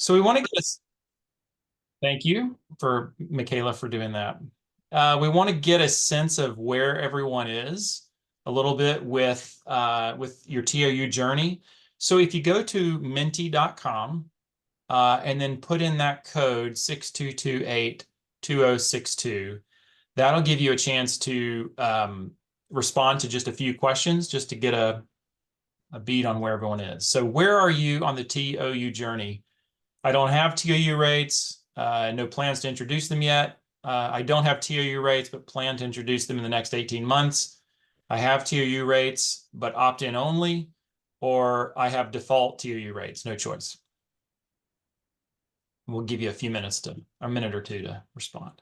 So we want to get a thank you for Michaela for doing that. We want to get a sense of where everyone is a little bit with your TOU journey. So if you go to menti.com and then put in that code 6228 2062, that'll give you a chance to respond to just a few questions just to get a beat on where everyone is. So where are you on the TOU journey? I don't have TOU rates, no plans to introduce them yet. I don't have TOU rates, but plan to introduce them in the next 18 months. I have TOU rates, but opt-in only, or I have default TOU rates, no choice. We'll give you a few minutes a minute or two to respond.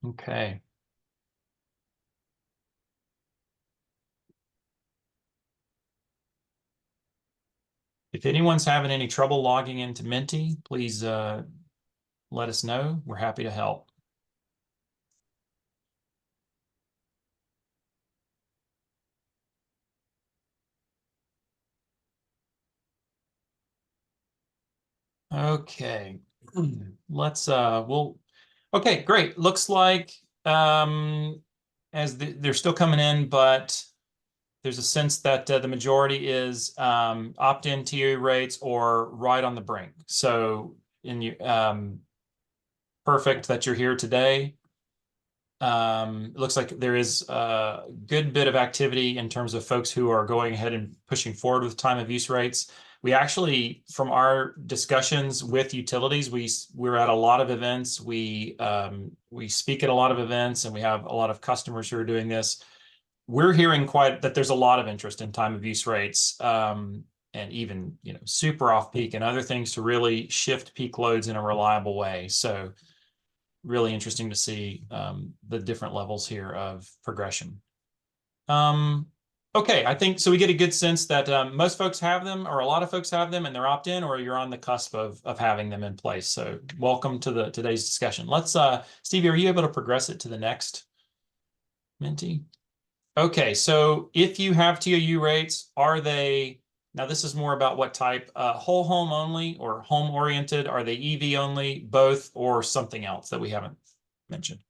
Okay. If anyone's having any trouble logging into Menti, please let us know. We're happy to help. Okay. Okay, great. Looks like they're still coming in, but there's a sense that the majority is opt-in TOU rates or right on the brink. So perfect that you're here today. It looks like there is a good bit of activity in terms of folks who are going ahead and pushing forward with time of use rates. We actually, from our discussions with utilities, we're at a lot of events. We speak at a lot of events, and we have a lot of customers who are doing this. We're hearing that there's a lot of interest in time of use rates, and even super off peak and other things to really shift peak loads in a reliable way. So really interesting to see the different levels here of progression. Okay, I think so. We get a good sense that most folks have them, or a lot of folks have them, and they're opt-in, or you're on the cusp of having them in place. So welcome to today's discussion. Let's, Stevie, are you able to progress it to the next Menti? Okay, so if you have TOU rates, now this is more about what type, whole home only or home oriented? Are they EV only, both, or something else that we haven't mentioned?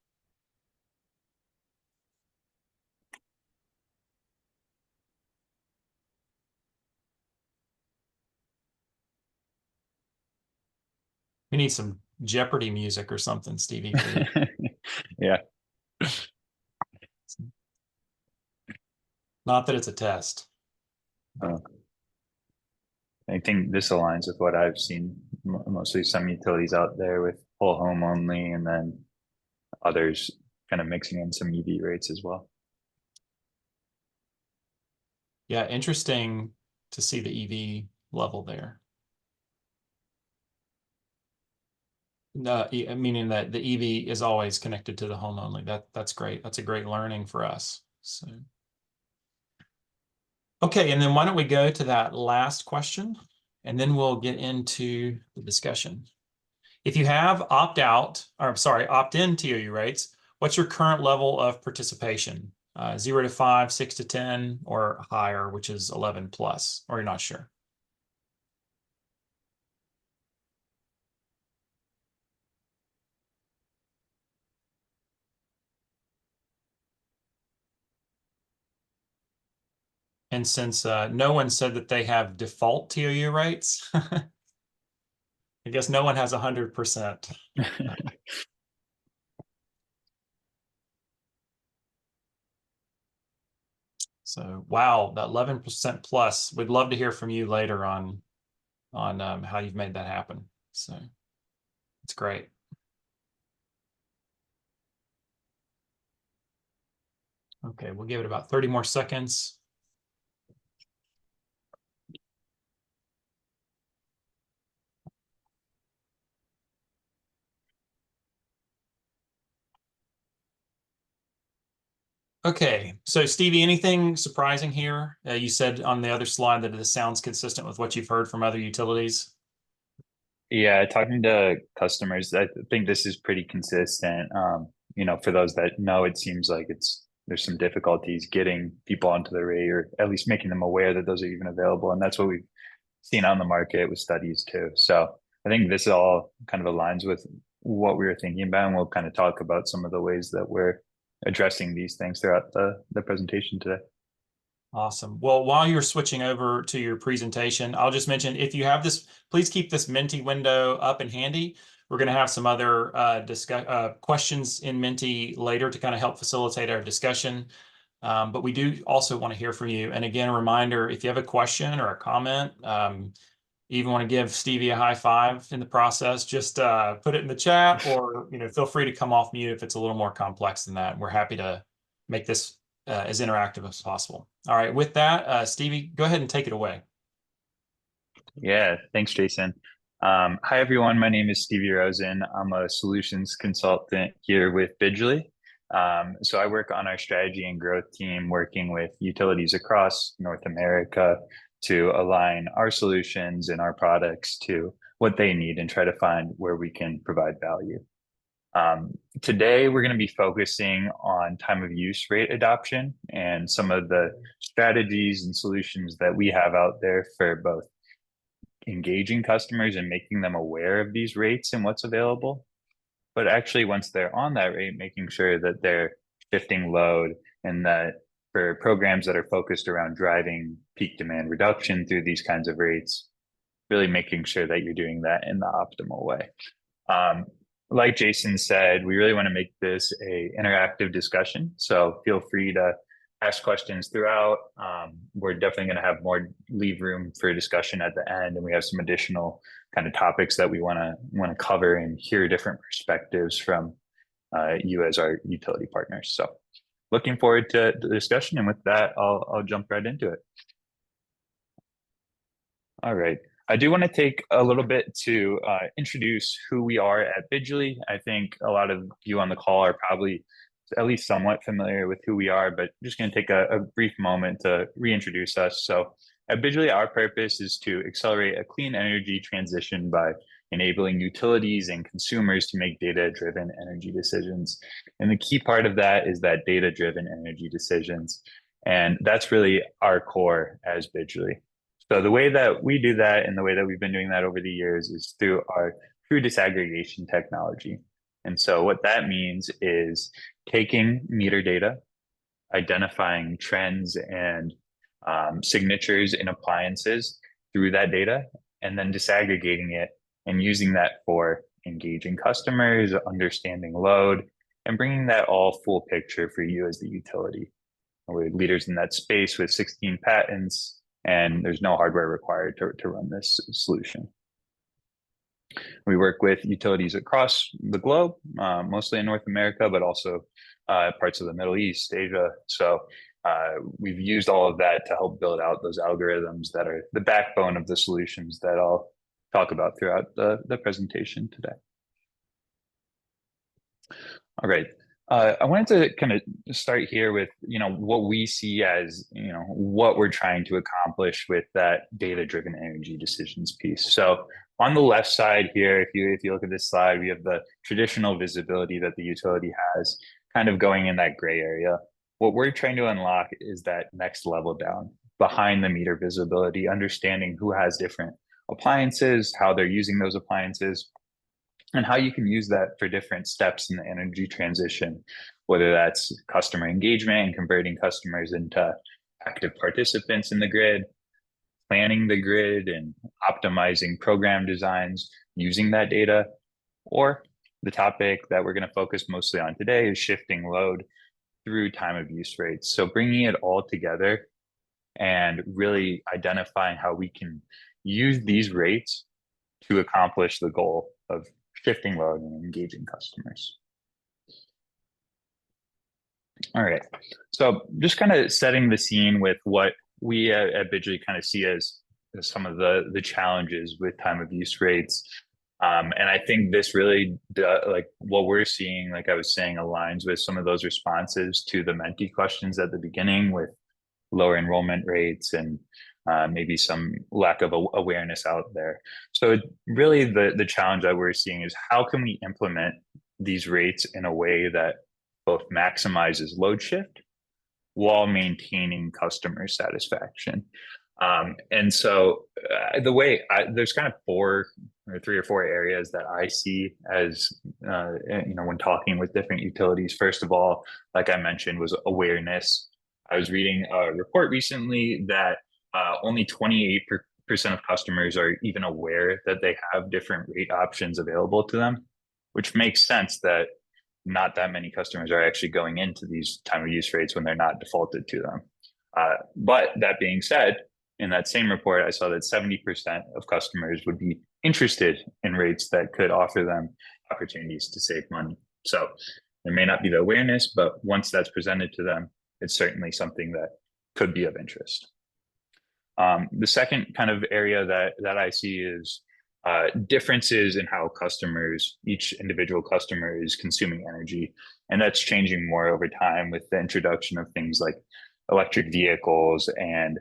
We need some Jeopardy music or something, Stevie, for this. Yeah. Not that it's a test. Uh, I think this aligns with what I've seen. Mostly some utilities out there with whole home only, and then others kind of mixing in some EV rates as well. Yeah, interesting to see the EV level there. Meaning that the EV is always connected to the home only. That's great. That's a great learning for us. So, okay, and then why don't we go to that last question, and then we'll get into the discussion. If you have opt-in TOU rates, what's your current level of participation? 0 to 5, 6 to 10, or higher, which is 11 plus, or you're not sure? And since no one said that they have default TOU rates, I guess no one has 100%. So, wow, that 11% plus. We'd love to hear from you later on how you've made that happen. So, it's great. Okay, we'll give it about 30 more seconds. Okay, so Stevie, anything surprising here? You said on the other slide that this sounds consistent with what you've heard from other utilities. Yeah, talking to customers, I think this is pretty consistent. For those that know, it seems like there's some difficulties getting people onto the rate, or at least making them aware that those are even available. And that's what we've seen on the market with studies too. So I think this all kind of aligns with what we were thinking about, and we'll kind of talk about some of the ways that we're addressing these things throughout the presentation today. Awesome. Well, while you're switching over to your presentation, I'll just mention if you have this, please keep this Menti window up and handy. We're going to have some other questions in Menti later to kind of help facilitate our discussion. But we do also want to hear from you. And again, a reminder, if you have a question or a comment, even want to give Stevie a high five in the process, just put it in the chat, or feel free to come off mute if it's a little more complex than that. We're happy to make this as interactive as possible. All right, with that, Stevie, go ahead and take it away. Yeah, thanks, Jason. Hi, everyone. My name is Stevie Rosen. I'm a solutions consultant here with Bidgely. So I work on our strategy and growth team, working with utilities across North America to align our solutions and our products to what they need and try to find where we can provide value. Today, we're going to be focusing on time of use rate adoption and some of the strategies and solutions that we have out there for both engaging customers and making them aware of these rates and what's available. But actually, once they're on that rate, making sure that they're shifting load, and that for programs that are focused around driving peak demand reduction through these kinds of rates, really making sure that you're doing that in the optimal way. Um, like Jason said, we really want to make this a interactive discussion. So feel free to ask questions throughout. We're definitely going to have more leave room for discussion at the end, and we have some additional kind of topics that we want to cover and hear different perspectives from you as our utility partners. So looking forward to the discussion, and with that, I'll jump right into it. All right. I do want to take a little bit to introduce who we are at Bidgely. I think a lot of you on the call are probably at least somewhat familiar with who we are, but I'm just going to take a brief moment to reintroduce us. So at Bidgely, our purpose is to accelerate a clean energy transition by enabling utilities and consumers to make data-driven energy decisions. And the key part of that is that data-driven energy decisions. And that's really our core as Bidgely. So the way that we do that, and the way that we've been doing that over the years, is through our true disaggregation technology. And so what that means is taking meter data, identifying trends and signatures in appliances through that data, and then disaggregating it and using that for engaging customers, understanding load, and bringing that all full picture for you as the utility. We're leaders in that space with 16 patents, and there's no hardware required to run this solution. We work with utilities across the globe, mostly in North America, but also parts of the Middle East, Asia. So we've used all of that to help build out those algorithms that are the backbone of the solutions that I'll talk about throughout the presentation today. All right. I wanted to kind of start here with, what we see as, what we're trying to accomplish with that data-driven energy decisions piece. So on the left side here, if you look at this slide, we have the traditional visibility that the utility has kind of going in that gray area. What we're trying to unlock is that next level down, behind the meter visibility, understanding who has different appliances, how they're using those appliances, and how you can use that for different steps in the energy transition, whether that's customer engagement and converting customers into active participants in the grid, planning the grid and optimizing program designs using that data, or the topic that we're going to focus mostly on today is shifting load through time of use rates. So bringing it all together and really identifying how we can use these rates to accomplish the goal of shifting load and engaging customers. All right, so just kind of setting the scene with what we at Bidgely kind of see as some of the challenges with time of use rates. And I think this really, like what we're seeing, like I was saying, aligns with some of those responses to the Menti questions at the beginning with lower enrollment rates and maybe some lack of awareness out there. So really the challenge that we're seeing is how can we implement these rates in a way that both maximizes load shift while maintaining customer satisfaction. And so the way there's kind of four or three or four areas that I see as, when talking with different utilities. First of all, like I mentioned, was awareness. I was reading a report recently that only 28% of customers are even aware that they have different rate options available to them, which makes sense that not that many customers are actually going into these time of use rates when they're not defaulted to them. But that being said, in that same report, I saw that 70% of customers would be interested in rates that could offer them opportunities to save money. So there may not be the awareness, but once that's presented to them, it's certainly something that could be of interest. The second kind of area that I see is differences in how each individual customer is consuming energy. And that's changing more over time with the introduction of things like electric vehicles and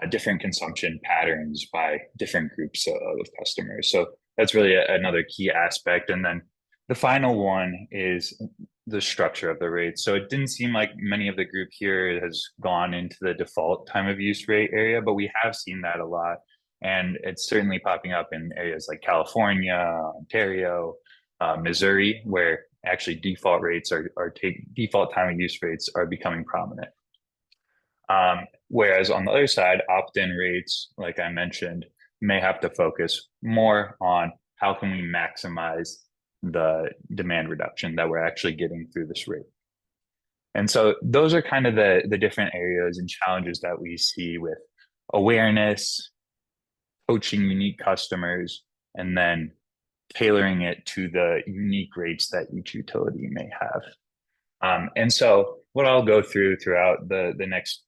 different consumption patterns by different groups of customers. So that's really another key aspect. And then the final one is the structure of the rate. So it didn't seem like many of the group here has gone into the default time of use rate area, but we have seen that a lot. And it's certainly popping up in areas like California, Ontario, Missouri, where actually default rates default time of use rates are becoming prominent. Whereas on the other side, opt-in rates, like I mentioned, may have to focus more on how can we maximize the demand reduction that we're actually getting through this rate. And so those are kind of the different areas and challenges that we see with awareness, coaching unique customers, and then tailoring it to the unique rates that each utility may have. And so what I'll go throughout the next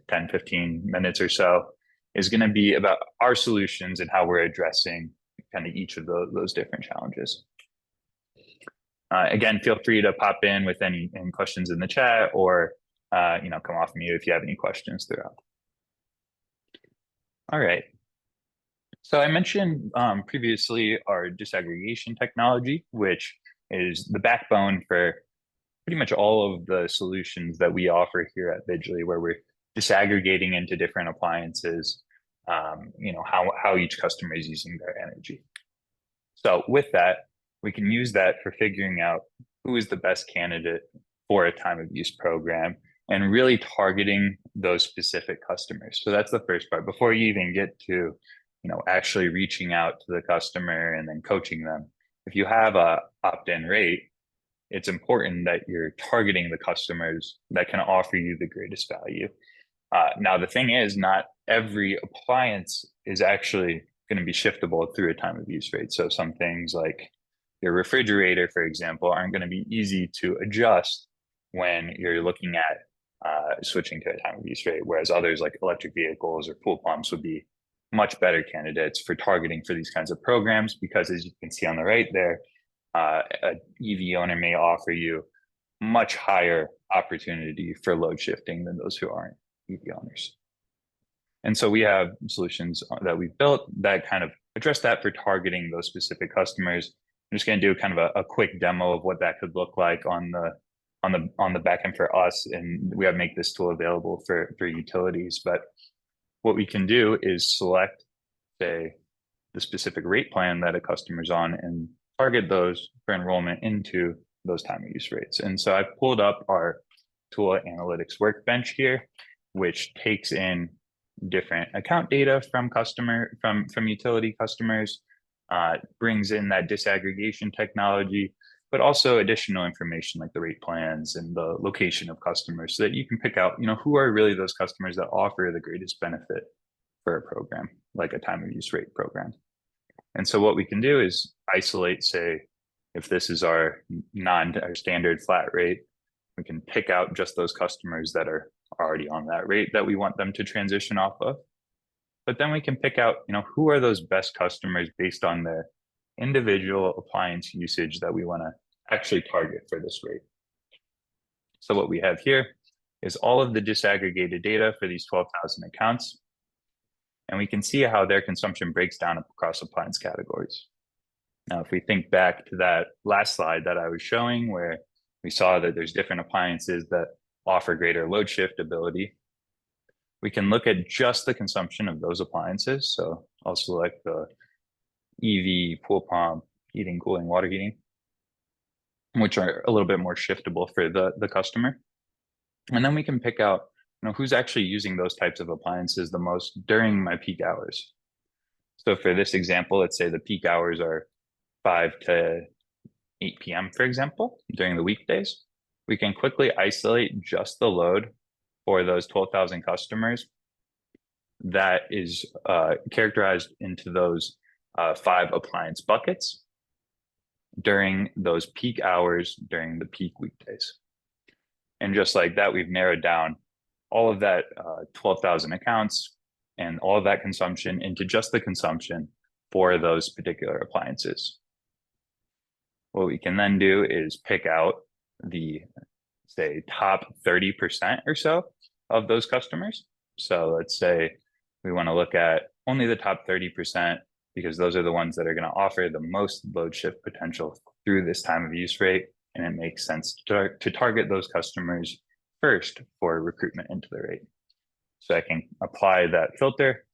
10, 15 minutes or so is going to be about our solutions and how we're addressing kind of each of those different challenges. Again, feel free to pop in with any questions in the chat or come off mute if you have any questions throughout. All right. So I mentioned previously our disaggregation technology, which is the backbone for pretty much all of the solutions that we offer here at Vigily, where we're disaggregating into different appliances, how each customer is using their energy. So with that, we can use that for figuring out who is the best candidate for a time of use program and really targeting those specific customers. So that's the first part. Before you even get to, actually reaching out to the customer and then coaching them, if you have a opt-in rate, it's important that you're targeting the customers that can offer you the greatest value. Now, the thing is, not every appliance is actually going to be shiftable through a time of use rate. So some things like your refrigerator, for example, aren't going to be easy to adjust when you're looking at switching to a time of use rate, whereas others like electric vehicles or pool pumps would be much better candidates for targeting for these kinds of programs, because as you can see on the right there, an EV owner may offer you much higher opportunity for load shifting than those who aren't EV owners. And so we have solutions that we've built that kind of address that for targeting those specific customers. I'm just going to do kind of a quick demo of what that could look like on the back end for us, and we have make this tool available for utilities. But what we can do is select, say, the specific rate plan that a customer's on and target those for enrollment into those time of use rates. And so I've pulled up our tool analytics workbench here, which takes in different account data from utility customers, brings in that disaggregation technology, but also additional information like the rate plans and the location of customers, so that you can pick out, who are really those customers that offer the greatest benefit for a program, like a time of use rate program. And so what we can do is isolate, say, if this is our standard flat rate, we can pick out just those customers that are already on that rate that we want them to transition off of. But then we can pick out, who are those best customers based on their individual appliance usage that we want to actually target for this rate. So what we have here is all of the disaggregated data for these 12,000 accounts. And we can see how their consumption breaks down across appliance categories. Now, if we think back to that last slide that I was showing, where we saw that there's different appliances that offer greater load shift ability, we can look at just the consumption of those appliances. So I'll select the EV, pool pump, heating, cooling, water heating, which are a little bit more shiftable for the customer. And then we can pick out, who's actually using those types of appliances the most during my peak hours. So for this example, let's say the peak hours are 5 to 8 p.m., for example, during the weekdays. We can quickly isolate just the load for those 12,000 customers that is characterized into those 5 appliance buckets during those peak hours during the peak weekdays. And just like that, we've narrowed down all of that 12,000 accounts and all of that consumption into just the consumption for those particular appliances. What we can then do is pick out the, say, top 30% or so of those customers. So let's say we want to look at only the top 30% because those are the ones that are going to offer the most load shift potential through this time of use rate. And it makes sense to target those customers first for recruitment into the rate. So I can apply that filter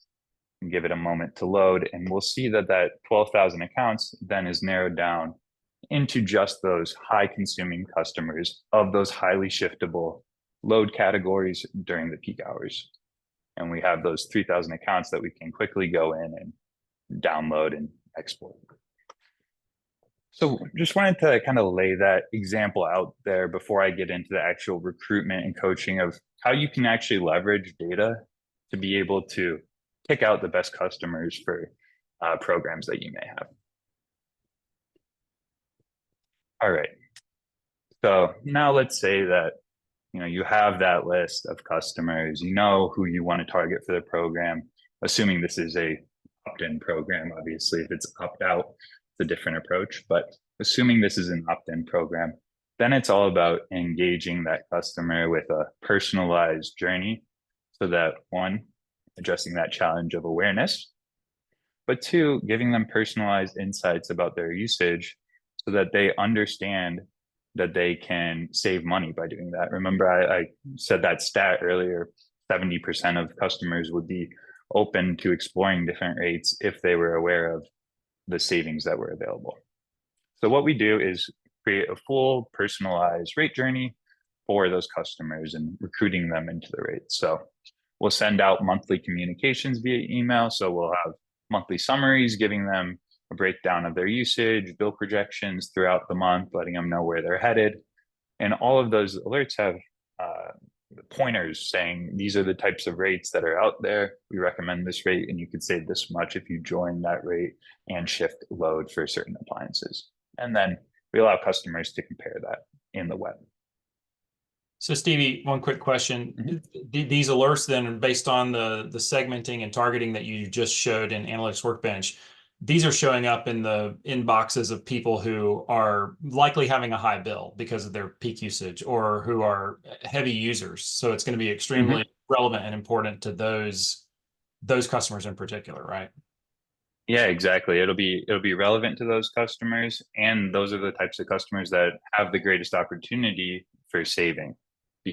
and give it a moment to load, and we'll see that that 12,000 accounts then is narrowed down into just those high consuming customers of those highly shiftable load categories during the peak hours. And we have those 3,000 accounts that we can quickly go in and download and export. So just wanted to kind of lay that example out there before I get into the actual recruitment and coaching of how you can actually leverage data to be able to pick out the best customers for programs that you may have. All right. So now let's say that you have that list of customers, who you want to target for the program, assuming this is a opt-in program. Obviously, if it's opt-out, it's a different approach. But assuming this is an opt-in program, then it's all about engaging that customer with a personalized journey so that, one, addressing that challenge of awareness, but two, giving them personalized insights about their usage so that they understand that they can save money by doing that. Remember, I said that stat earlier, 70% of customers would be open to exploring different rates if they were aware of the savings that were available. So what we do is create a full personalized rate journey for those customers and recruiting them into the rate. So we'll send out monthly communications via email. So we'll have monthly summaries giving them a breakdown of their usage, bill projections throughout the month, letting them know where they're headed. And all of those alerts have pointers saying these are the types of rates that are out there. We recommend this rate, and you could save this much if you join that rate and shift load for certain appliances. And then we allow customers to compare that in the web. So Stevie, one quick question. These alerts then are based on the segmenting and targeting that you just showed in Analytics Workbench. These are showing up in the inboxes of people who are likely having a high bill because of their peak usage or who are heavy users. So it's going to be extremely relevant and important to those customers in particular, right? Yeah, exactly. It'll be relevant to those customers, and those are the types of customers that have the greatest opportunity for saving,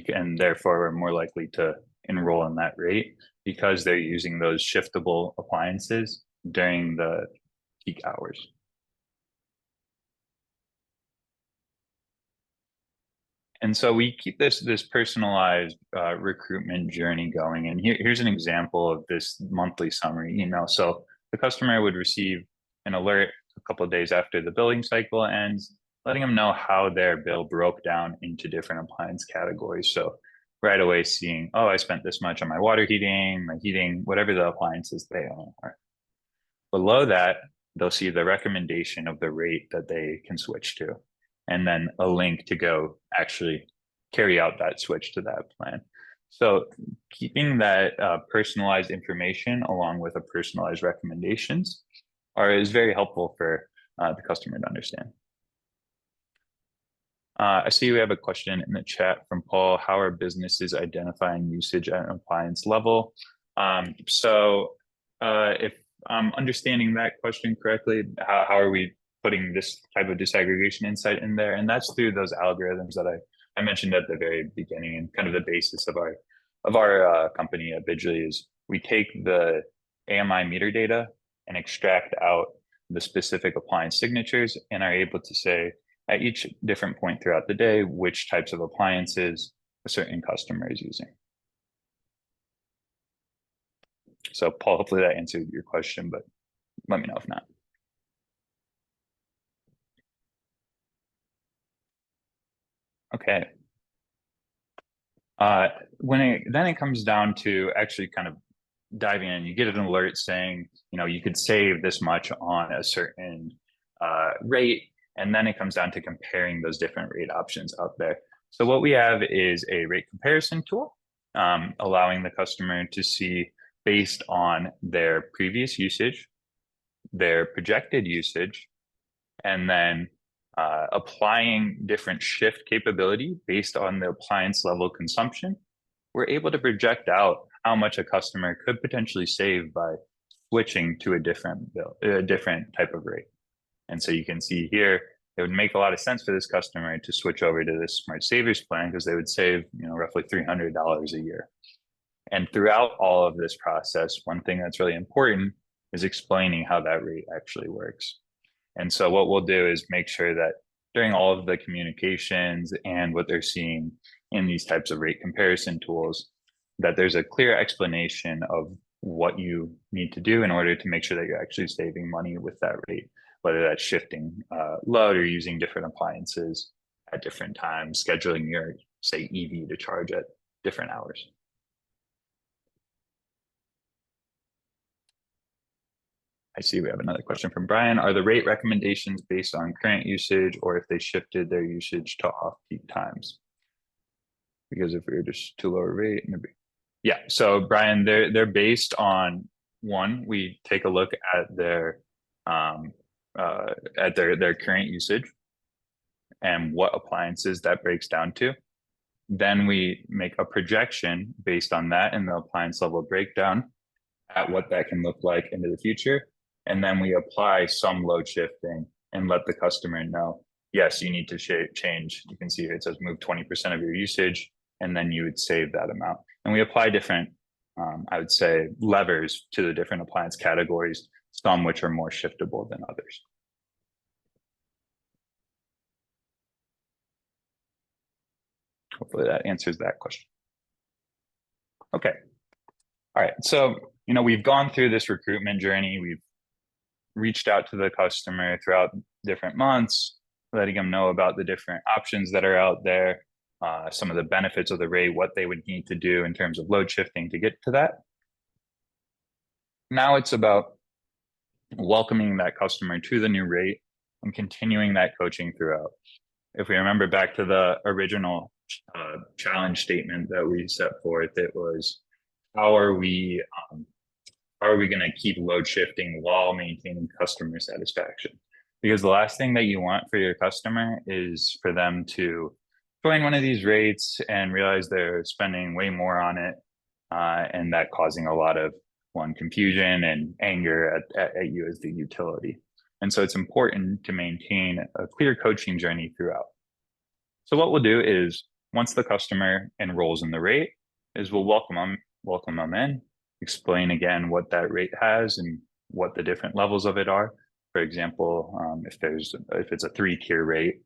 and therefore are more likely to enroll in that rate because they're using those shiftable appliances during the peak hours. And so we keep this personalized recruitment journey going. And here's an example of this monthly summary email. So the customer would receive an alert a couple of days after the billing cycle ends, letting them know how their bill broke down into different appliance categories. So right away seeing, oh, I spent this much on my water heating, my heating, whatever the appliances they own are. Below that, they'll see the recommendation of the rate that they can switch to, and then a link to go actually carry out that switch to that plan. So keeping that personalized information along with a personalized recommendations is very helpful for the customer to understand. I see we have a question in the chat from Paul. How are businesses identifying usage at an appliance level? If I'm understanding that question correctly, how are we putting this type of disaggregation insight in there? And that's through those algorithms that I mentioned at the very beginning, and kind of the basis of our company at Bidgely is we take the AMI meter data and extract out the specific appliance signatures and are able to say, at each different point throughout the day, which types of appliances a certain customer is using. So Paul, hopefully that answered your question, but let me know if not. Okay. Then it comes down to actually kind of diving in, you get an alert saying, you could save this much on a certain rate. And then it comes down to comparing those different rate options out there. So what we have is a rate comparison tool, allowing the customer to see based on their previous usage, their projected usage, and then applying different shift capability based on the appliance level consumption. We're able to project out how much a customer could potentially save by switching to a different type of rate. And so you can see here, it would make a lot of sense for this customer to switch over to this Smart Savers plan because they would save, roughly $300 a year. And throughout all of this process, one thing that's really important is explaining how that rate actually works. And so what we'll do is make sure that during all of the communications and what they're seeing in these types of rate comparison tools, that there's a clear explanation of what you need to do in order to make sure that you're actually saving money with that rate, whether that's shifting load or using different appliances at different times, scheduling your, say, EV to charge at different hours. I see we have another question from Brian. Are the rate recommendations based on current usage or if they shifted their usage to off-peak times? Because if we were just to lower rate, yeah. So Brian, they're based on one, we take a look at their current usage and what appliances that breaks down to. Then we make a projection based on that and the appliance level breakdown at what that can look like into the future. And then we apply some load shifting and let the customer know, yes, you need to change. You can see here it says move 20% of your usage, and then you would save that amount. And we apply different, I would say, levers to the different appliance categories, some which are more shiftable than others. Hopefully that answers that question. Okay. All right. So, we've gone through this recruitment journey. We've reached out to the customer throughout different months, letting them know about the different options that are out there, some of the benefits of the rate, what they would need to do in terms of load shifting to get to that. Now it's about welcoming that customer to the new rate and continuing that coaching throughout. If we remember back to the original challenge statement that we set forth, it was, how are we going to keep load shifting while maintaining customer satisfaction? Because the last thing that you want for your customer is for them to join one of these rates and realize they're spending way more on it, and that causing a lot of confusion and anger at you as the utility. And so it's important to maintain a clear coaching journey throughout. So what we'll do is, once the customer enrolls in the rate, is we'll welcome them in, explain again what that rate has and what the different levels of it are. For example, if it's a 3-tier rate,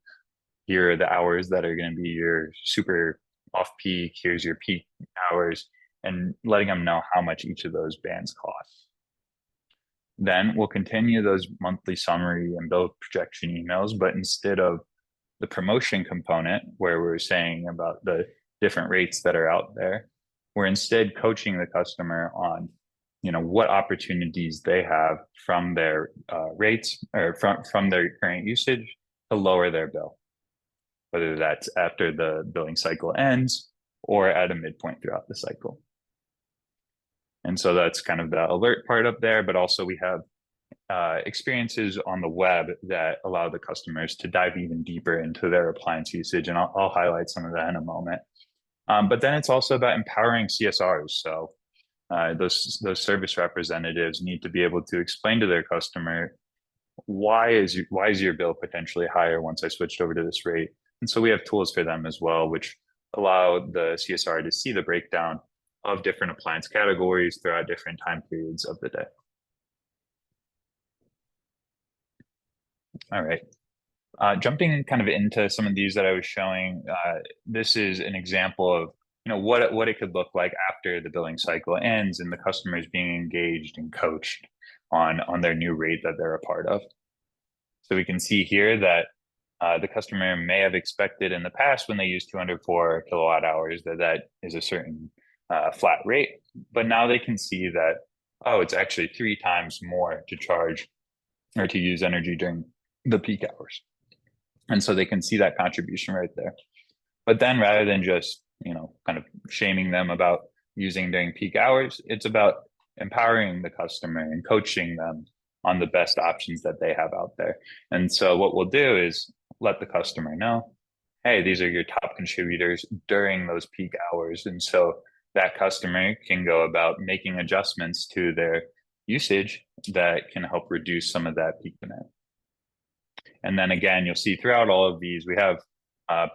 here are the hours that are going to be your super off-peak, here's your peak hours, and letting them know how much each of those bands cost. Then we'll continue those monthly summary and bill projection emails, but instead of the promotion component where we're saying about the different rates that are out there, we're instead coaching the customer on, what opportunities they have from their rates or from their current usage to lower their bill, whether that's after the billing cycle ends or at a midpoint throughout the cycle. And so that's kind of the alert part up there, but also we have experiences on the web that allow the customers to dive even deeper into their appliance usage, and I'll highlight some of that in a moment. But then it's also about empowering CSRs. So those service representatives need to be able to explain to their customer why is your bill potentially higher once I switched over to this rate. And so we have tools for them as well, which allow the CSR to see the breakdown of different appliance categories throughout different time periods of the day. All right. Jumping kind of into some of these that I was showing, this is an example of what it could look like after the billing cycle ends and the customer is being engaged and coached on their new rate that they're a part of. So we can see here that the customer may have expected in the past when they use 204 kilowatt hours that is a certain flat rate, but now they can see that, oh, it's actually 3 times more to charge or to use energy during the peak hours. And so they can see that contribution right there. But then rather than just, kind of shaming them about using during peak hours, it's about empowering the customer and coaching them on the best options that they have out there. And so what we'll do is let the customer know, hey, these are your top contributors during those peak hours. And so that customer can go about making adjustments to their usage that can help reduce some of that peak demand. And then again, you'll see throughout all of these, we have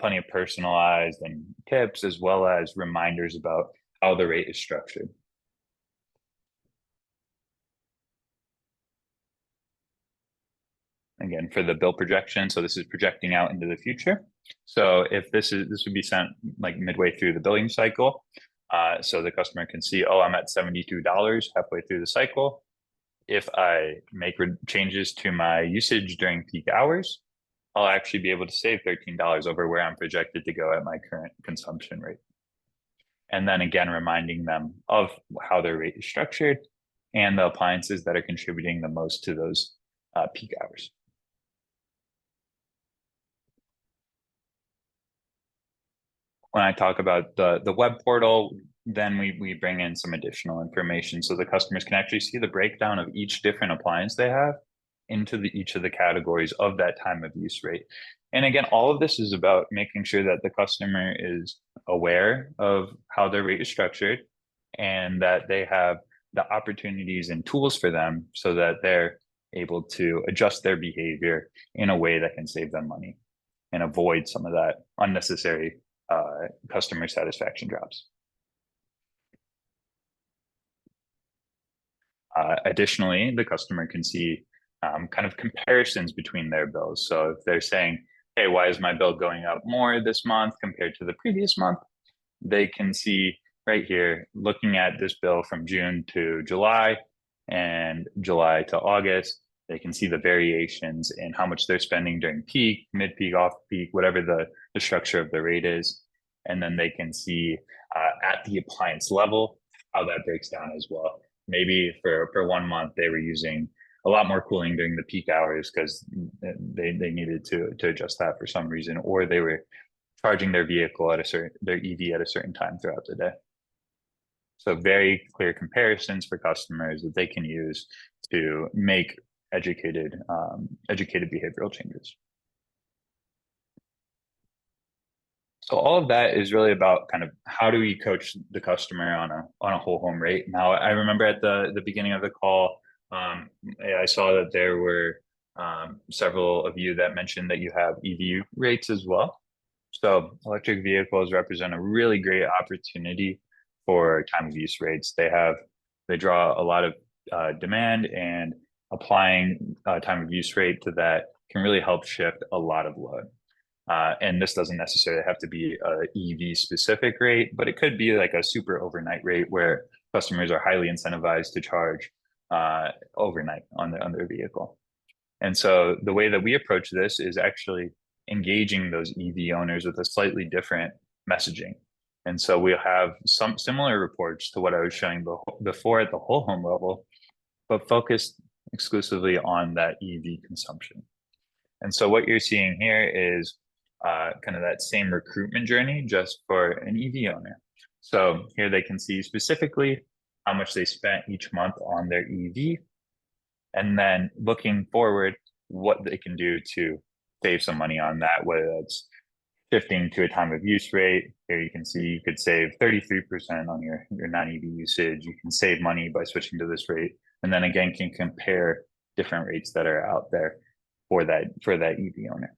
plenty of personalized and tips as well as reminders about how the rate is structured. Again, for the bill projection, so this is projecting out into the future. So if this would be sent like midway through the billing cycle, so the customer can see, oh, I'm at $72 halfway through the cycle. If I make changes to my usage during peak hours, I'll actually be able to save $13 over where I'm projected to go at my current consumption rate. And then again, reminding them of how their rate is structured and the appliances that are contributing the most to those peak hours. When I talk about the web portal, then we bring in some additional information so the customers can actually see the breakdown of each different appliance they have into each of the categories of that time of use rate. And again, all of this is about making sure that the customer is aware of how their rate is structured and that they have the opportunities and tools for them so that they're able to adjust their behavior in a way that can save them money and avoid some of that unnecessary customer satisfaction drops. Additionally, the customer can see kind of comparisons between their bills. So if they're saying, hey, why is my bill going up more this month compared to the previous month? They can see right here, looking at this bill from June to July and July to August, they can see the variations in how much they're spending during peak, mid-peak, off-peak, whatever the structure of the rate is. And then they can see at the appliance level how that breaks down as well. Maybe for 1 month, they were using a lot more cooling during the peak hours because they needed to adjust that for some reason, or they were charging their vehicle at their EV at a certain time throughout the day. So very clear comparisons for customers that they can use to make educated behavioral changes. So all of that is really about kind of how do we coach the customer on a whole home rate. Now, I remember at the beginning of the call, I saw that there were several of you that mentioned that you have EV rates as well. So electric vehicles represent a really great opportunity for time of use rates. They draw a lot of demand, and applying time of use rate to that can really help shift a lot of load. And this doesn't necessarily have to be a EV specific rate, but it could be like a super overnight rate where customers are highly incentivized to charge overnight on their vehicle. And so the way that we approach this is actually engaging those EV owners with a slightly different messaging. And so we'll have some similar reports to what I was showing before at the whole home level, but focused exclusively on that EV consumption. And so what you're seeing here is kind of that same recruitment journey just for an EV owner. So here they can see specifically how much they spent each month on their EV. and then looking forward, what they can do to save some money on that, whether that's shifting to a time of use rate. Here you can see you could save 33% on your non-EV usage. You can save money by switching to this rate. And then again, can compare different rates that are out there for that EV owner.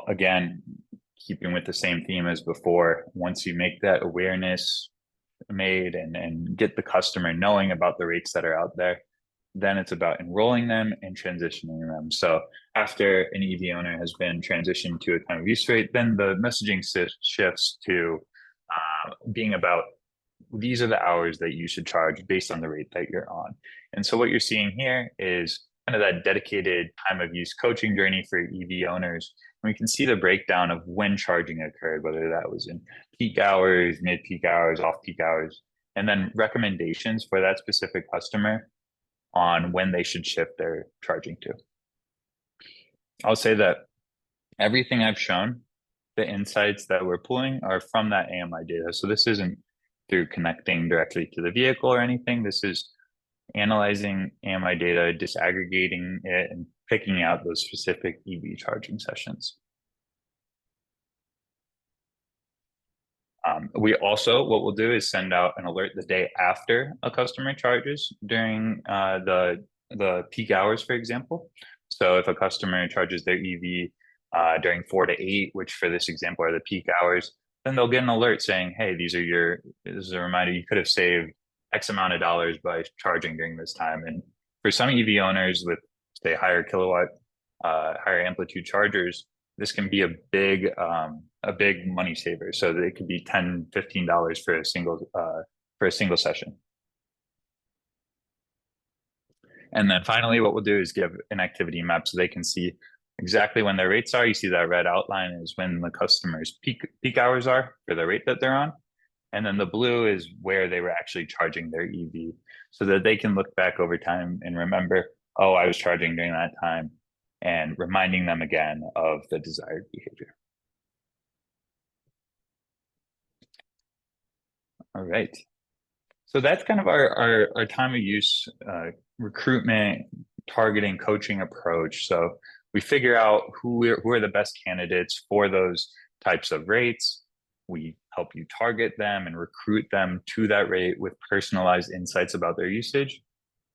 Again, keeping with the same theme as before, once you make that awareness made and get the customer knowing about the rates that are out there, then it's about enrolling them and transitioning them. So after an EV owner has been transitioned to a time of use rate, then the messaging shifts to being about these are the hours that you should charge based on the rate that you're on. And so what you're seeing here is kind of that dedicated time of use coaching journey for EV owners. And we can see the breakdown of when charging occurred, whether that was in peak hours, mid-peak hours, off-peak hours, and then recommendations for that specific customer on when they should shift their charging to. I'll say that everything I've shown, the insights that we're pulling are from that AMI data. So this isn't through connecting directly to the vehicle or anything. This is analyzing AMI data, disaggregating it, and picking out those specific EV charging sessions. We also, what we'll do is send out an alert the day after a customer charges during the peak hours, for example. So if a customer charges their EV during 4 to 8, which for this example are the peak hours, then they'll get an alert saying, hey, this is a reminder, you could have saved X amount of dollars by charging during this time. And for some EV owners with, say, higher kilowatt, higher amplitude chargers, this can be a big money saver. So it could be $10, $15 for a single session. And then finally, what we'll do is give an activity map so they can see exactly when their rates are. You see that red outline is when the customer's peak hours are for the rate that they're on. And then the blue is where they were actually charging their EV so that they can look back over time and remember, oh, I was charging during that time, and reminding them again of the desired behavior. All right. So that's kind of our time of use recruitment, targeting, coaching approach. So we figure out who are the best candidates for those types of rates. We help you target them and recruit them to that rate with personalized insights about their usage.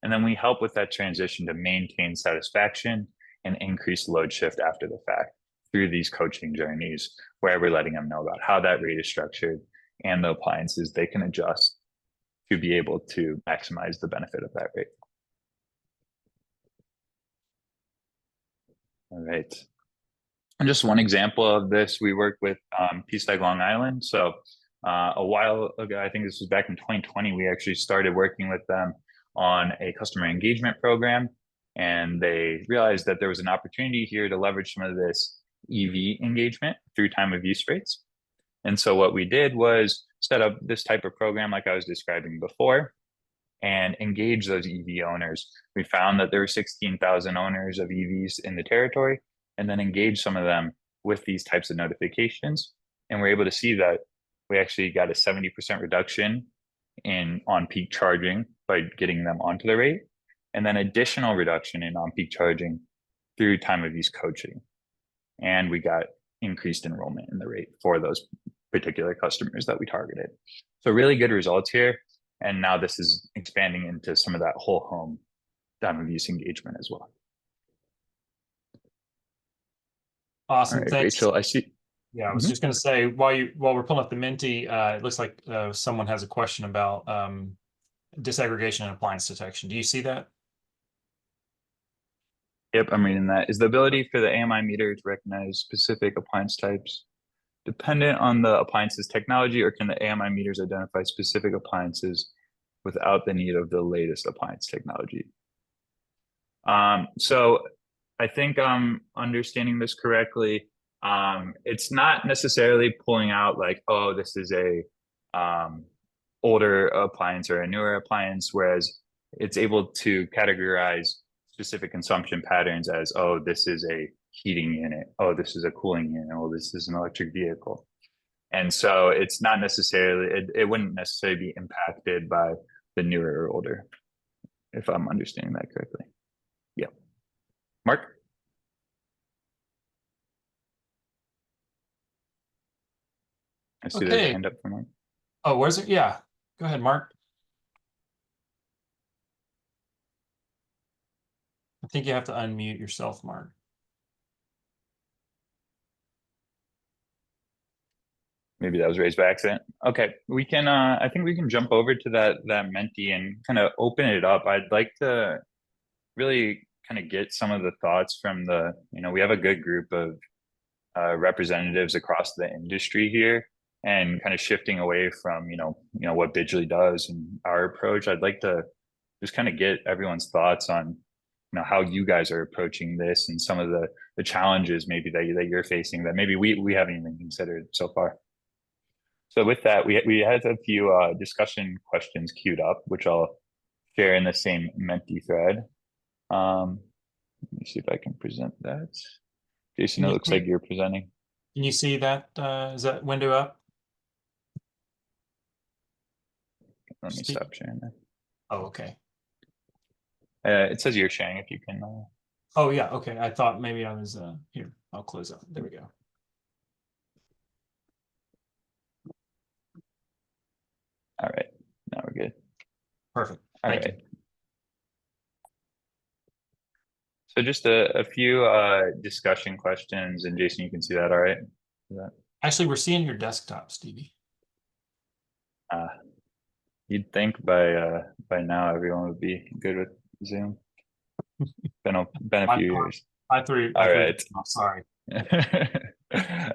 And then we help with that transition to maintain satisfaction and increase load shift after the fact through these coaching journeys, where we're letting them know about how that rate is structured and the appliances they can adjust to be able to maximize the benefit of that rate. All right. And just one example of this, we worked with Peace-Lake Long Island. So a while ago, I think this was back in 2020, we actually started working with them on a customer engagement program. And they realized that there was an opportunity here to leverage some of this EV engagement through time of use rates. And so what we did was set up this type of program like I was describing before and engage those EV owners. We found that there were 16,000 owners of EVs in the territory, and then engage some of them with these types of notifications. And we're able to see that we actually got a 70% reduction in on-peak charging by getting them onto the rate, and then additional reduction in on-peak charging through time of use coaching. And we got increased enrollment in the rate for those particular customers that we targeted. So really good results here. And now this is expanding into some of that whole home time of use engagement as well. Awesome. All right, Thanks. Rachel, I see. Yeah, I was just going to say, while we're pulling up the Menti, it looks like someone has a question about disaggregation and appliance detection. Do you see that? Yep, I'm reading that. Is the ability for the AMI meter to recognize specific appliance types dependent on the appliance's technology, or can the AMI meters identify specific appliances without the need of the latest appliance technology? So I think I'm understanding this correctly. It's not necessarily pulling out like, oh, this is a older appliance or a newer appliance, whereas it's able to categorize specific consumption patterns as, oh, this is a heating unit, oh, this is a cooling unit, oh, this is an electric vehicle. And so it's not necessarily, it wouldn't necessarily be impacted by the newer or older, if I'm understanding that correctly. Yeah. Mark? I see there's a Okay. hand up from Mark. Oh, where's it? Yeah. Go ahead, Mark. I think you have to unmute yourself, Mark. Maybe that was raised by accident. Okay, we can I think we can jump over to that Menti and kind of open it up. I'd like to really kind of get some of the thoughts from the, we have a good group of representatives across the industry here, and kind of shifting away from, what Bidgely does and our approach. I'd like to just kind of get everyone's thoughts on, how you guys are approaching this and some of the challenges maybe that you're facing that maybe we haven't even considered so far. So with that, we had a few discussion questions queued up, which I'll share in the same Menti thread. Let me see if I can present that. Jason, Can it you looks see, like you're presenting. can you see that? Is that window up? Let me Steve? stop sharing that. Oh, okay. It says you're sharing if you can. Oh, yeah. Okay. I thought maybe I was here. I'll close up. There we go. All right, now we're good. Perfect. All Thank right. you. So just a few discussion questions, and Jason, you can see that, all right? That, Actually, we're seeing your desktop, Stevie. uh, you'd think by now everyone would be good with Zoom. Been a I, few years. I All threw, right. I'm sorry.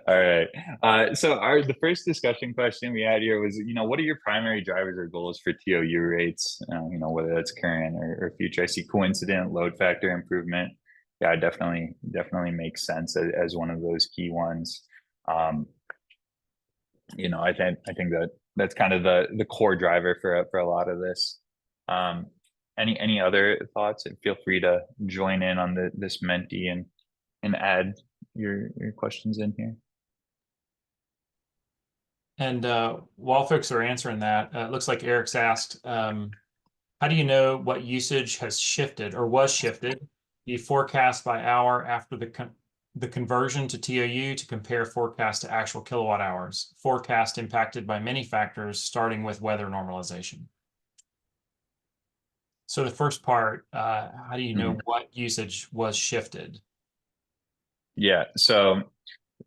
All right. So the first discussion question we had here was, what are your primary drivers or goals for TOU rates? Whether that's current or future. I see coincident load factor improvement. Yeah, definitely makes sense as one of those key ones. Um, I think that's kind of the core driver for a lot of this. Um, any other thoughts? And feel free to join in on this Menti and add your questions in here. And while folks are answering that, it looks like Eric's asked, how do you know what usage has shifted or was shifted? Do you forecast by hour after the conversion to TOU to compare forecast to actual kilowatt hours? Forecast impacted by many factors, starting with weather normalization. So the first part, how do you know what usage was shifted? Yeah, so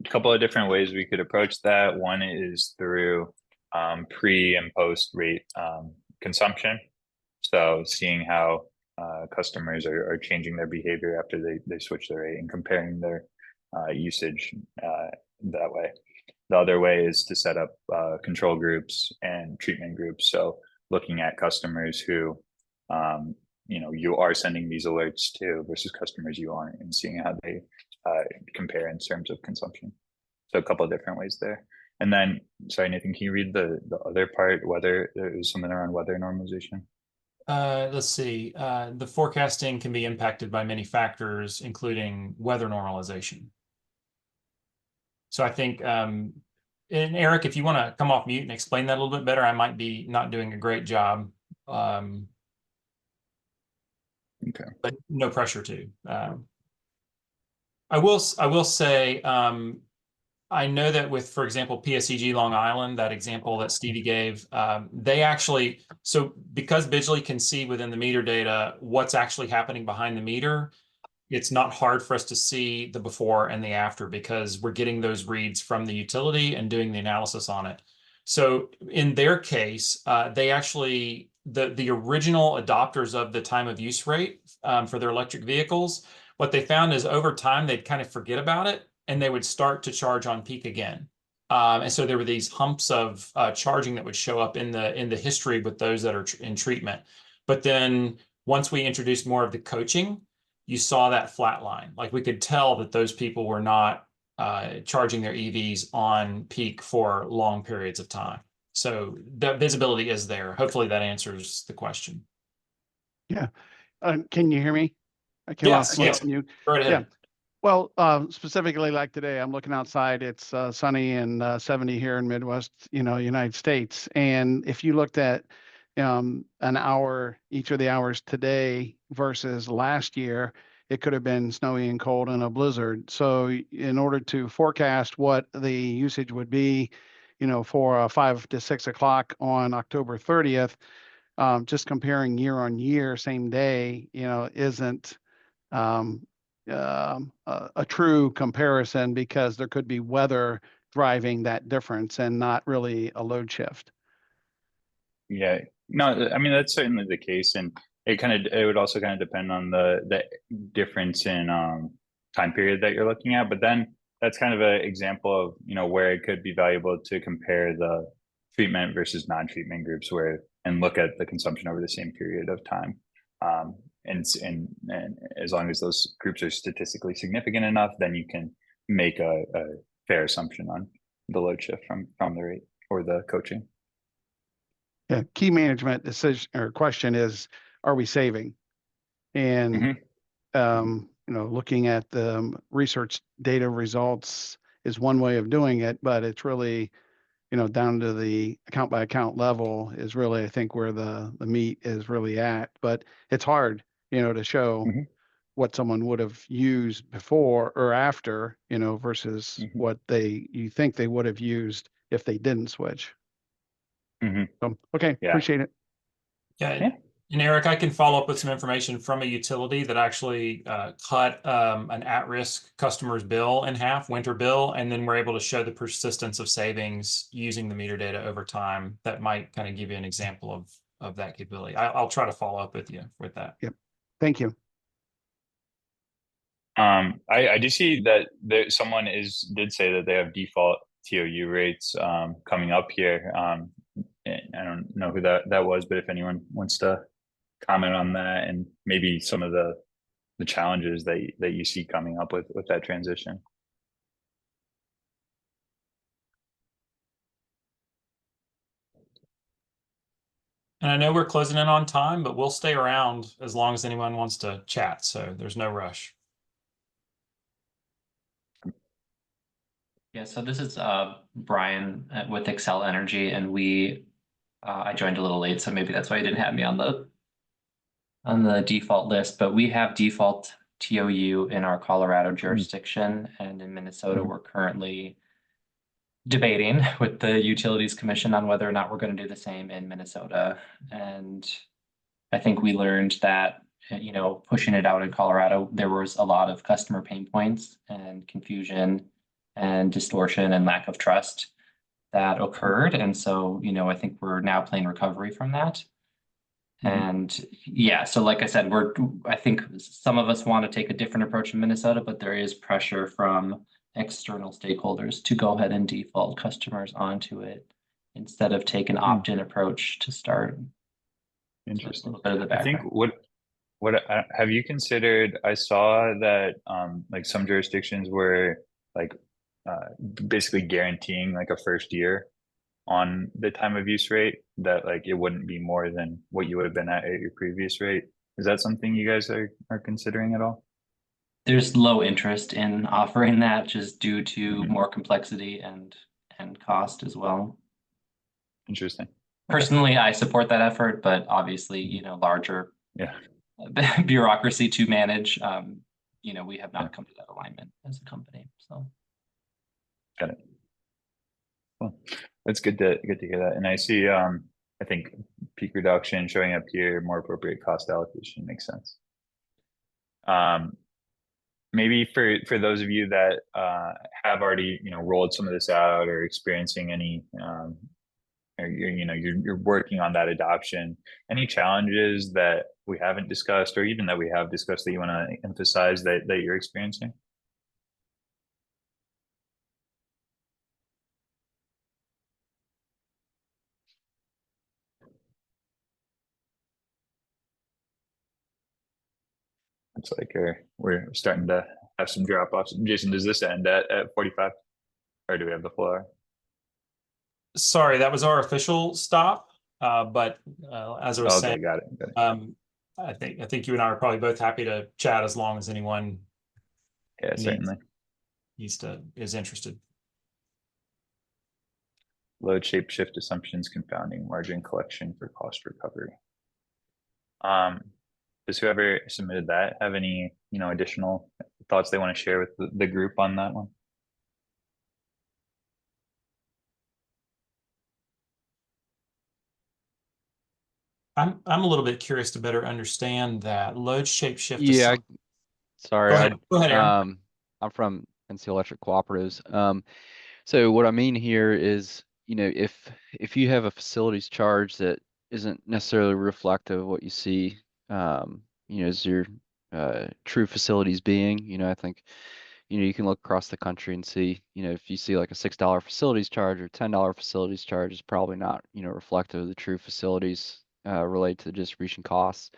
a couple of different ways we could approach that. One is through pre and post rate consumption. So seeing how customers are changing their behavior after they switch their rate and comparing their usage that way. The other way is to set up control groups and treatment groups. So looking at customers who you are sending these alerts to versus customers you aren't, and seeing how they compare in terms of consumption. So a couple of different ways there. And then, sorry, Nathan, can you read the other part? Whether there was something around weather normalization. Let's see. The forecasting can be impacted by many factors, including weather normalization. So I think, and Eric, if you want to come off mute and explain that a little bit better, I might be not doing a great job. Okay. But no pressure to. I will say, I know that with, for example, PSEG Long Island, that example that Stevie gave, they actually, so because Bidgely can see within the meter data what's actually happening behind the meter, it's not hard for us to see the before and the after because we're getting those reads from the utility and doing the analysis on it. So in their case, they actually, the original adopters of the time of use rate for their electric vehicles, what they found is over time, they'd kind of forget about it and they would start to charge on peak again. And so there were these humps of charging that would show up in the history with those that are in treatment. But then once we introduced more of the coaching, you saw that flat line. Like we could tell that those people were not charging their EVs on peak for long periods of time. So the visibility is there. Hopefully that answers the question. Yeah. Can you hear me? I came off Yes, yes. mute. Go right Yeah. ahead. Well, specifically like today, I'm looking outside. It's sunny and 70 here in Midwest, United States. And if you looked at an hour, each of the hours today versus last year, it could have been snowy and cold and a blizzard. So, in order to forecast what the usage would be, for 5 to 6 o'clock on October 30th, just comparing year on year, same day, isn't um, a true comparison because there could be weather driving that difference and not really a load shift. Yeah, no, I mean that's certainly the case, and it would also kind of depend on the difference in time period that you're looking at. But then that's kind of an example of where it could be valuable to compare the treatment versus non-treatment groups, where and look at the consumption over the same period of time. And as long as those groups are statistically significant enough, then you can make a fair assumption on the load shift from the rate or the coaching. Yeah, key management decision or question is, are we saving? And Hmm. looking at the research data results is one way of doing it, but it's really, down to the account by account level is really, I think, where the meat is really at. But it's hard, to show Hmm. what someone would have used before or after, versus Hmm. what you think they would have used if they didn't switch. Hmm. So, okay, Yeah. appreciate it. Yeah. Yeah. And Eric, I can follow up with some information from a utility that actually cut an at-risk customer's bill in half, winter bill, and then we're able to show the persistence of savings using the meter data over time. That might kind of give you an example of that capability. I'll try to follow up with you with that. Yep. Thank you. I do see that someone did say that they have default TOU rates coming up here. And I don't know who that was, but if anyone wants to comment on that and maybe some of the challenges that you see coming up with that transition. And I know we're closing in on time, but we'll stay around as long as anyone wants to chat. So there's no rush. Yeah, so this is Brian with Excel Energy, and I joined a little late, so maybe that's why you didn't have me on the default list. But we have default TOU in our Colorado jurisdiction, and in Minnesota, Mhm. we're currently debating with the Utilities Commission on whether or not we're going to do the same in Minnesota. And I think we learned that, pushing it out in Colorado, there was a lot of customer pain points and confusion and distortion and lack of trust that occurred. And so, I think we're now playing recovery from that. Mhm. And yeah, so like I said, I think some of us want to take a different approach in Minnesota, but there is pressure from external stakeholders to go ahead and default customers onto it instead of take an opt-in approach to start. So that's a Interesting. little bit of the I think background. what have you considered? I saw that like some jurisdictions were like uh, basically guaranteeing like a first year on the time of use rate that like it wouldn't be more than what you would have been at your previous rate. Is that something you guys are considering at all? There's low interest in offering that just due to Hmm. more complexity and cost as well. Interesting. Okay. Personally, I support that effort, but obviously, larger Yeah. bureaucracy to manage. We have Yeah. not come to that alignment as a company. So Got it. Well, that's good to hear that. And I see I think peak reduction showing up here, more appropriate cost allocation makes sense. Um maybe for those of you that have already rolled some of this out or experiencing any or you're working on that adoption, any challenges that we haven't discussed or even that we have discussed that you want to emphasize that you're experiencing? It's like we're starting to have some drop offs. Jason, does this end at 45 or do we have the floor? Sorry, that was our official stop. But as I was saying, Okay, got it. I think you and I are probably both happy to chat as long as anyone Yeah, needs- certainly. is interested. Load shape shift assumptions confounding margin collection for cost recovery. Does whoever submitted that have any, additional thoughts they want to share with the group on that one? I'm a little bit curious to better understand that load shape shift. Yeah, sorry. Go ahead, Aaron. I'm from NC Electric Cooperatives. So what I mean here is, if you have a facilities charge that isn't necessarily reflective of what you see, as your true facilities being, I think, you can look across the country and see, if you see like a $6 facilities charge or $10 facilities charge is probably not, reflective of the true facilities related to the distribution costs.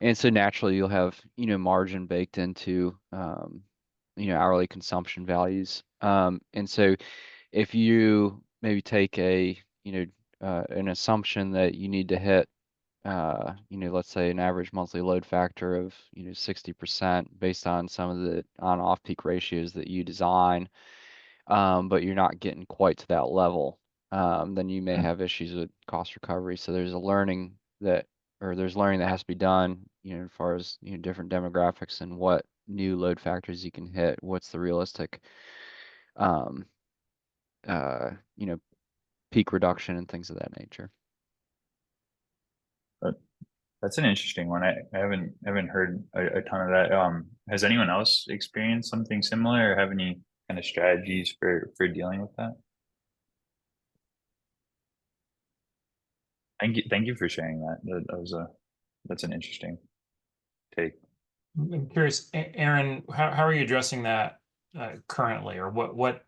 And so naturally you'll have, margin baked into, hourly consumption values. And so if you maybe take an assumption that you need to hit, let's say an average monthly load factor of, 60% based on some of the on-off peak ratios that you design, but you're not getting quite to that level, then you may have issues with cost recovery. So there's learning that has to be done, as far as, different demographics and what new load factors you can hit, what's the realistic, um, uh, you know, peak reduction and things of that nature. That's an interesting one. I haven't heard a ton of that. Has anyone else experienced something similar or have any kind of strategies for dealing with that? Thank you for sharing that. That's an interesting take. I'm curious, Aaron, how are you addressing that currently, or what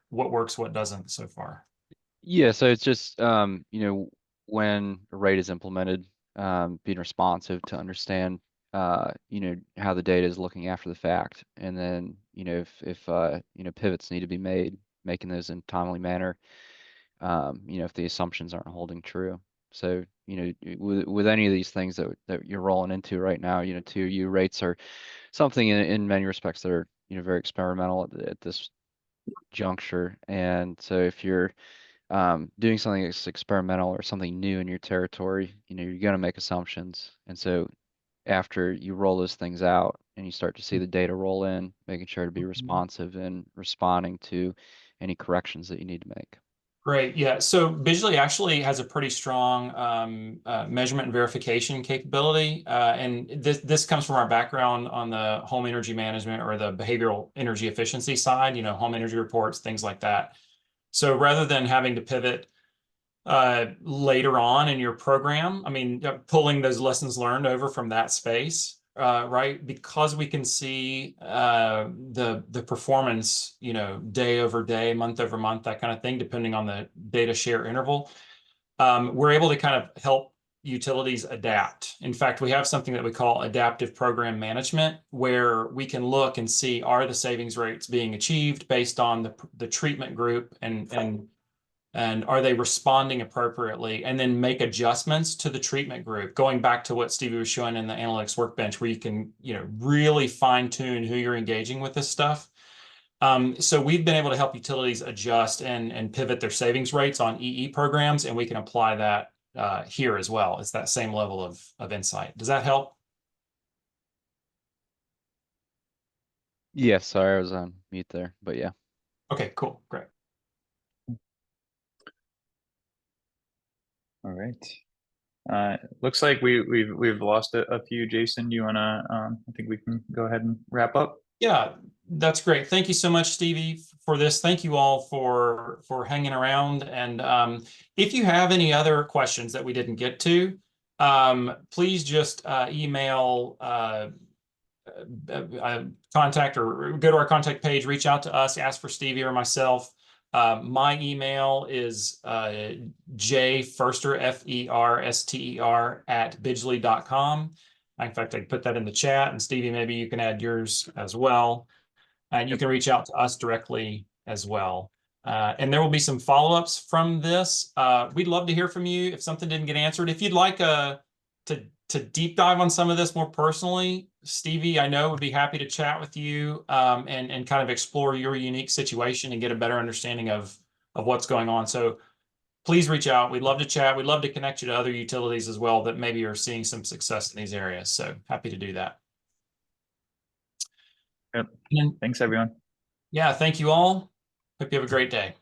works, what doesn't so far? Yeah, so it's just, when a rate is implemented, being responsive to understand, how the data is looking after the fact. And then, if pivots need to be made, making those in a timely manner, if the assumptions aren't holding true. So, with any of these things that you're rolling into right now, TOU rates are something in many respects that are, very experimental at this juncture. And so if you're doing something that's experimental or something new in your territory, you're going to make assumptions. And so after you roll those things out and you start to see the data roll in, making sure to be responsive and responding to any corrections that you need to make. Great. Yeah. So Visually actually has a pretty strong measurement and verification capability. And this comes from our background on the home energy management or the behavioral energy efficiency side, home energy reports, things like that. So rather than having to pivot later on in your program, pulling those lessons learned over from that space, right? Because we can see the performance, day over day, month over month, that kind of thing, depending on the data share interval. We're able to kind of help utilities adapt. In fact, we have something that we call adaptive program management, where we can look and see, are the savings rates being achieved based on the treatment group, and are they responding appropriately, and then make adjustments to the treatment group, going back to what Stevie was showing in the analytics workbench, where you can, really fine tune who you're engaging with this stuff. So we've been able to help utilities adjust and pivot their savings rates on EE programs, and we can apply that here as well. It's that same level of insight. Does that help? Yeah, sorry, I was on mute there, but yeah. Okay, cool, great. All right. Looks like we've lost a few. Jason, do you wanna? I think we can go ahead and wrap up. Yeah, that's great. Thank you so much, Stevie, for this. Thank you all for hanging around. And if you have any other questions that we didn't get to, please just email contact, or go to our contact page, reach out to us, ask for Stevie or myself. My email is jferster, FERSTER, @bidgley.com. In fact, I can put that in the chat, and Stevie, maybe you can add yours as well. And you can reach out to us directly as well. And there will be some follow-ups from this. We'd love to hear from you if something didn't get answered. If you'd like to deep dive on some of this more personally, Stevie, I know would be happy to chat with you and kind of explore your unique situation and get a better understanding of what's going on. So please reach out. We'd love to chat. We'd love to connect you to other utilities as well that maybe are seeing some success in these areas. So happy to do that. Yep. And Thanks, everyone. yeah, thank you all. Hope you have a great day.